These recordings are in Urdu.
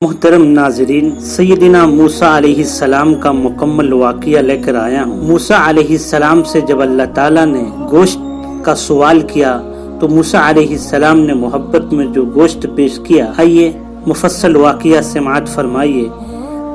محترم ناظرین، سیدنا موسیٰ علیہ السلام کا مکمل واقعہ لے کر آیا ہوں۔ موسیٰ علیہ السلام سے جب اللہ تعالیٰ نے گوشت کا سوال کیا تو موسیٰ علیہ السلام نے محبت میں جو گوشت پیش کیا، آئیے مفصل واقعہ سماعت فرمائیے،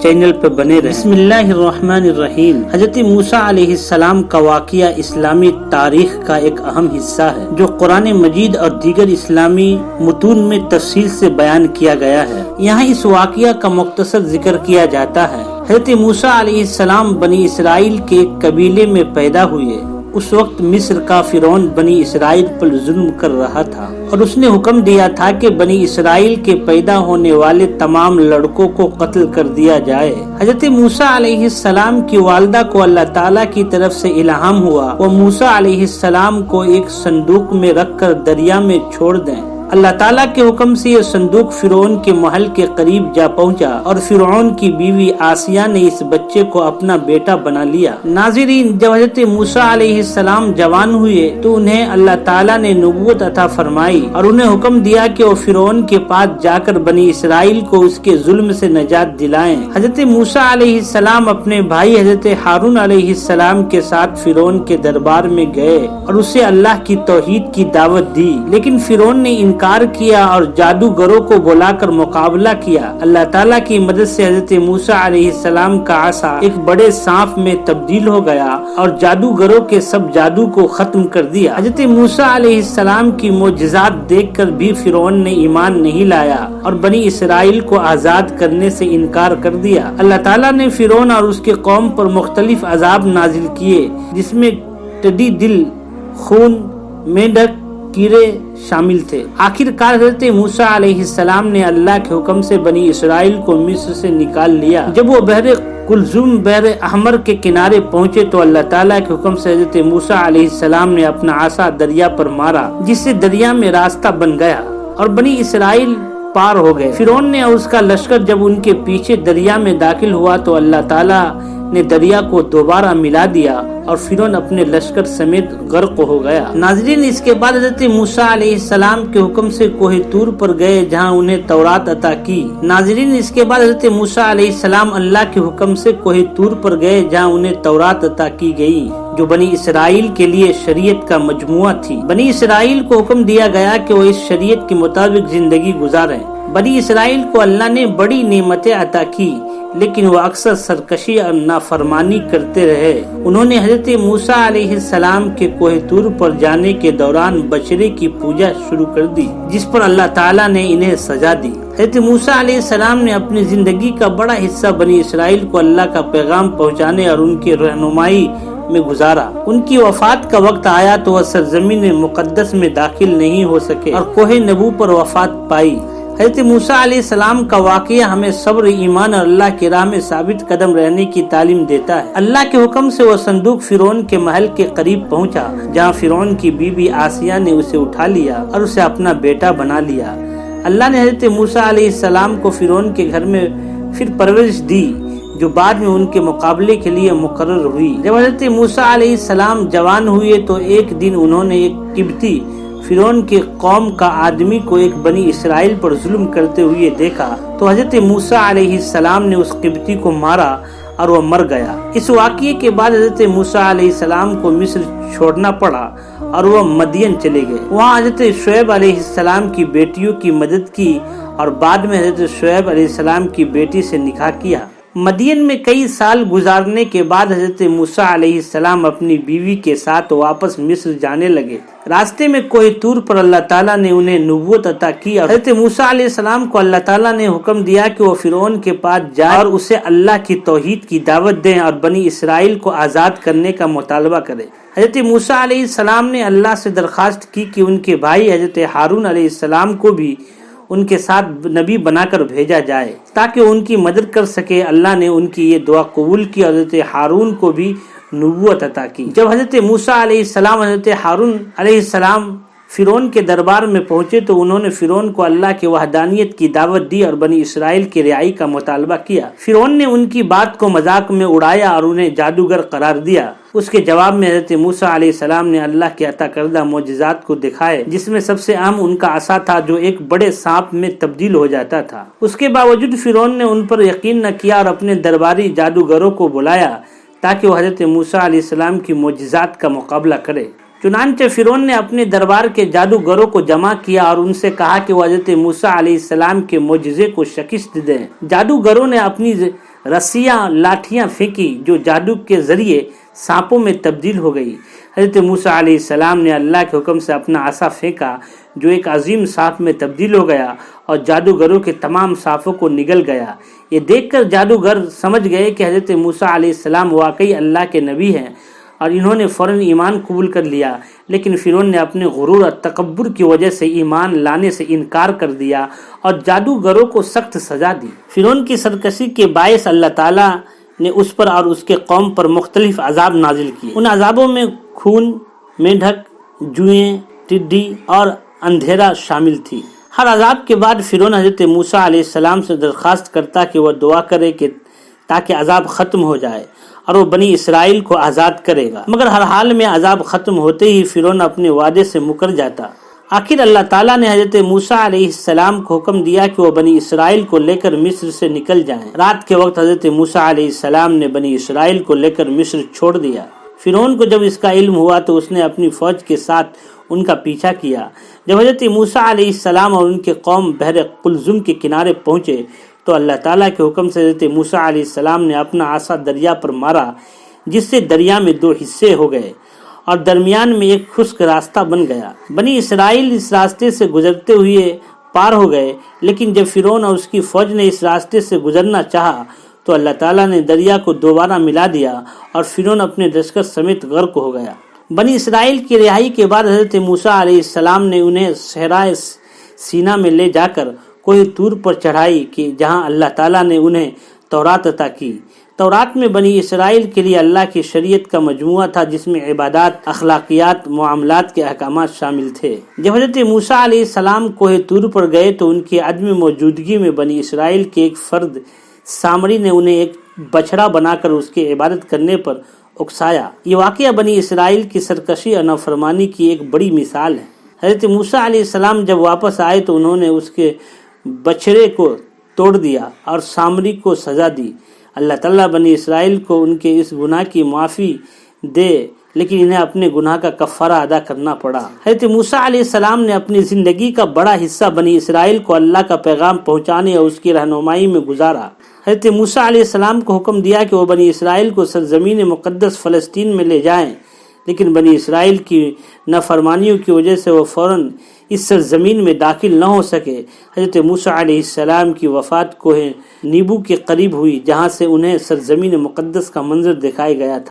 چینل پہ بنے رہیں۔ بسم اللہ الرحمن الرحیم۔ حضرت موسیٰ علیہ السلام کا واقعہ اسلامی تاریخ کا ایک اہم حصہ ہے جو قرآن مجید اور دیگر اسلامی متون میں تفصیل سے بیان کیا گیا ہے۔ یہاں اس واقعہ کا مختصر ذکر کیا جاتا ہے۔ حضرت موسیٰ علیہ السلام بنی اسرائیل کے ایک قبیلے میں پیدا ہوئے۔ اس وقت مصر کا فرعون بنی اسرائیل پر ظلم کر رہا تھا اور اس نے حکم دیا تھا کہ بنی اسرائیل کے پیدا ہونے والے تمام لڑکوں کو قتل کر دیا جائے۔ حضرت موسیٰ علیہ السلام کی والدہ کو اللہ تعالیٰ کی طرف سے الہام ہوا وہ موسیٰ علیہ السلام کو ایک صندوق میں رکھ کر دریا میں چھوڑ دیں۔ اللہ تعالیٰ کے حکم سے یہ صندوق فرعون کے محل کے قریب جا پہنچا اور فرعون کی بیوی آسیہ نے اس بچے کو اپنا بیٹا بنا لیا۔ ناظرین، جب حضرت موسیٰ علیہ السلام جوان ہوئے تو انہیں اللہ تعالیٰ نے نبوت عطا فرمائی اور انہیں حکم دیا کہ وہ فرعون کے پاس جا کر بنی اسرائیل کو اس کے ظلم سے نجات دلائیں۔ حضرت موسیٰ علیہ السلام اپنے بھائی حضرت ہارون علیہ السلام کے ساتھ فرعون کے دربار میں گئے اور اسے اللہ کی توحید کی دعوت دی، لیکن فرعون نے انکار کیا اور جادوگروں کو بلا کر مقابلہ کیا۔ اللہ تعالیٰ کی مدد سے حضرت موسیٰ علیہ السلام کا عصا ایک بڑے سانپ میں تبدیل ہو گیا اور جادوگروں کے سب جادو کو ختم کر دیا۔ حضرت موسیٰ علیہ السلام کی معجزات دیکھ کر بھی فرعون نے ایمان نہیں لایا اور بنی اسرائیل کو آزاد کرنے سے انکار کر دیا۔ اللہ تعالیٰ نے فرعون اور اس کے قوم پر مختلف عذاب نازل کیے جس میں ٹڈی دل، خون، مینڈک، کیڑے شامل تھے۔ آخر کار حضرت موسیٰ علیہ السلام نے اللہ کے حکم سے بنی اسرائیل کو مصر سے نکال لیا۔ جب وہ بحر کلزم بحر احمر کے کنارے پہنچے تو اللہ تعالیٰ کے حکم سے حضرت موسیٰ علیہ السلام نے اپنا عصا دریا پر مارا جس سے دریا میں راستہ بن گیا اور بنی اسرائیل پار ہو گئے۔ فرعون نے اور اس کا لشکر جب ان کے پیچھے دریا میں داخل ہوا تو اللہ تعالیٰ نے دریا کو دوبارہ ملا دیا اور فرعون اپنے لشکر سمیت غرق ہو گیا۔ ناظرین، اس کے بعد حضرت موسیٰ علیہ السلام کے حکم سے کوہ طور پر گئے جہاں انہیں تورات عطا کی۔ ناظرین، اس کے بعد حضرت موسیٰ علیہ السلام اللہ کے حکم سے کوہ طور پر گئے جہاں انہیں تورات عطا کی گئی جو بنی اسرائیل کے لیے شریعت کا مجموعہ تھی۔ بنی اسرائیل کو حکم دیا گیا کہ وہ اس شریعت کے مطابق زندگی گزاریں۔ بنی اسرائیل کو اللہ نے بڑی نعمتیں عطا کی لیکن وہ اکثر سرکشی اور نافرمانی کرتے رہے۔ انہوں نے حضرت موسیٰ علیہ السلام کے کوہ طور پر جانے کے دوران بچڑے کی پوجا شروع کر دی جس پر اللہ تعالیٰ نے انہیں سزا دی۔ حضرت موسیٰ علیہ السلام نے اپنی زندگی کا بڑا حصہ بنی اسرائیل کو اللہ کا پیغام پہنچانے اور ان کی رہنمائی میں گزارا۔ ان کی وفات کا وقت آیا تو وہ سرزمین مقدس میں داخل نہیں ہو سکے اور کوہ نبو پر وفات پائی۔ حضرت موسیٰ علیہ السلام کا واقعہ ہمیں صبر، ایمان اور اللہ کی راہ میں ثابت قدم رہنے کی تعلیم دیتا ہے۔ اللہ کے حکم سے وہ صندوق فرعون کے محل کے قریب پہنچا جہاں فرعون کی بیوی آسیہ نے اسے اٹھا لیا اور اسے اپنا بیٹا بنا لیا۔ اللہ نے حضرت موسیٰ علیہ السلام کو فرعون کے گھر میں پھر پرورش دی جو بعد میں ان کے مقابلے کے لیے مقرر ہوئی۔ جب حضرت موسیٰ علیہ السلام جوان ہوئے تو ایک دن انہوں نے ایک قبطی فرعون کے قوم کا آدمی کو ایک بنی اسرائیل پر ظلم کرتے ہوئے دیکھا تو حضرت موسیٰ علیہ السلام نے اس قبطی کو مارا اور وہ مر گیا۔ اس واقعے کے بعد حضرت موسیٰ علیہ السلام کو مصر چھوڑنا پڑا اور وہ مدین چلے گئے۔ وہاں حضرت شعیب علیہ السلام کی بیٹیوں کی مدد کی اور بعد میں حضرت شعیب علیہ السلام کی بیٹی سے نکاح کیا۔ مدین میں کئی سال گزارنے کے بعد حضرت موسیٰ علیہ السلام اپنی بیوی کے ساتھ واپس مصر جانے لگے۔ راستے میں کوہ طور پر اللہ تعالیٰ نے انہیں نبوت عطا کی اور حضرت موسیٰ علیہ السلام کو اللہ تعالیٰ نے حکم دیا کہ وہ فرعون کے پاس جائے اور اسے اللہ کی توحید کی دعوت دیں اور بنی اسرائیل کو آزاد کرنے کا مطالبہ کرے۔ حضرت موسیٰ علیہ السلام نے اللہ سے درخواست کی کہ ان کے بھائی حضرت ہارون علیہ السلام کو بھی ان کے ساتھ نبی بنا کر بھیجا جائے تاکہ ان کی مدد کر سکے۔ اللہ نے ان کی یہ دعا قبول کی اور حضرت ہارون کو بھی نبوت عطا کی۔ جب حضرت موسیٰ علیہ السلام حضرت ہارون علیہ السلام فرعون کے دربار میں پہنچے تو انہوں نے فرعون کو اللہ کی وحدانیت کی دعوت دی اور بنی اسرائیل کی رہائی کا مطالبہ کیا۔ فرعون نے ان کی بات کو مذاق میں اڑایا اور انہیں جادوگر قرار دیا اس کے جواب میں حضرت موسیٰ علیہ السلام نے اللہ کے عطا کردہ معجزات کو دکھائے، جس میں سب سے اہم ان کا عصا تھا جو ایک بڑے سانپ میں تبدیل ہو جاتا تھا۔ اس کے باوجود فرعون نے ان پر یقین نہ کیا اور اپنے درباری جادوگروں کو بلایا تاکہ وہ حضرت موسیٰ علیہ السلام کی معجزات کا مقابلہ کرے۔ چنانچہ فرعون نے اپنے دربار کے جادوگروں کو جمع کیا اور ان سے کہا کہ وہ حضرت موسیٰ علیہ السلام کے معجزے کو شکست دیں۔ جادوگروں نے اپنی رسیاں لاٹھیاں پھینکی جو جادو کے ذریعے سانپوں میں تبدیل ہو گئی۔ حضرت موسیٰ علیہ السلام نے اللہ کے حکم سے اپنا عصا پھینکا جو ایک عظیم سانپ میں تبدیل ہو گیا اور جادوگروں کے تمام سانپوں کو نگل گیا۔ یہ دیکھ کر جادوگر سمجھ گئے کہ حضرت موسیٰ علیہ السلام واقعی اللہ کے نبی ہیں اور انہوں نے فوراً ایمان قبول کر لیا، لیکن فرعون نے اپنے غرور اور تکبر کی وجہ سے ایمان لانے سے انکار کر دیا اور جادوگروں کو سخت سزا دی۔ فرعون کی سرکشی کے باعث اللہ تعالیٰ نے اس پر اور اس کے قوم پر مختلف عذاب نازل کیے۔ ان عذابوں میں خون، مینڈھک، جوئیں، ٹڈی اور اندھیرا شامل تھی۔ ہر عذاب کے بعد فرعون حضرت موسیٰ علیہ السلام سے درخواست کرتا کہ وہ دعا کرے کہ تاکہ عذاب ختم ہو جائے اور وہ بنی اسرائیل کو آزاد کرے گا، مگر ہر حال میں عذاب ختم ہوتے ہی فرعون اپنے وعدے سے مکر جاتا۔ آخر اللہ تعالیٰ نے حضرت موسیٰ علیہ السلام کو حکم دیا کہ وہ بنی اسرائیل کو لے کر مصر سے نکل جائیں۔ رات کے وقت حضرت موسیٰ علیہ السلام نے بنی اسرائیل کو لے کر مصر چھوڑ دیا۔ فرعون کو جب اس کا علم ہوا تو اس نے اپنی فوج کے ساتھ ان کا پیچھا کیا۔ جب حضرت موسیٰ علیہ السلام اور ان کے قوم بحر قلزم کے کنارے پہنچے تو اللہ تعالیٰ کے حکم سے حضرت موسیٰ علیہ السلام نے اپنا عصا دریا پر مارا، جس سے دریا میں دو حصے ہو گئے اور درمیان میں ایک خشک راستہ بن گیا۔ بنی اسرائیل اس راستے سے گزرتے ہوئے پار ہو گئے، لیکن جب فرعون اور اس کی فوج نے اس راستے سے گزرنا چاہا تو اللہ تعالیٰ نے دریا کو دوبارہ ملا دیا اور فرعون اپنے لشکر سمیت غرق ہو گیا۔ بنی اسرائیل کی رہائی کے بعد حضرت موسیٰ علیہ السلام نے انہیں صحرائے سینا میں لے جا کر کوہ طور پر چڑھائی کہ جہاں اللہ تعالیٰ نے انہیں تورات عطا کی۔ تورات میں بنی اسرائیل کے لیے اللہ کی شریعت کا مجموعہ تھا، جس میں عبادات، اخلاقیات، معاملات کے احکامات شامل تھے۔ جب حضرت موسیٰ علیہ السلام کوہ طور پر گئے تو ان کی عدم موجودگی میں بنی اسرائیل کے ایک فرد سامری نے انہیں ایک بچڑا بنا کر اس کی عبادت کرنے پر اکسایا۔ یہ واقعہ بنی اسرائیل کی سرکشی اور نافرمانی کی ایک بڑی مثال ہے۔ حضرت موسیٰ علیہ السلام جب واپس آئے تو انہوں نے اس کے بچڑے کو توڑ دیا اور سامری کو سزا دی۔ اللہ تعالیٰ بنی اسرائیل کو ان کے اس گناہ کی معافی دے، لیکن انہیں اپنے گناہ کا کفارہ ادا کرنا پڑا۔ حضرت موسیٰ علیہ السلام نے اپنی زندگی کا بڑا حصہ بنی اسرائیل کو اللہ کا پیغام پہنچانے اور اس کی رہنمائی میں گزارا۔ حضرت موسیٰ علیہ السلام کو حکم دیا کہ وہ بنی اسرائیل کو سرزمین مقدس فلسطین میں لے جائیں، لیکن بنی اسرائیل کی نافرمانیوں کی وجہ سے وہ فوراً اس سرزمین میں داخل نہ ہو سکے۔ حضرت موسیٰ علیہ السلام کی وفات کوہ نیبو کے قریب ہوئی، جہاں سے انہیں سرزمین مقدس کا منظر دکھایا گیا تھا۔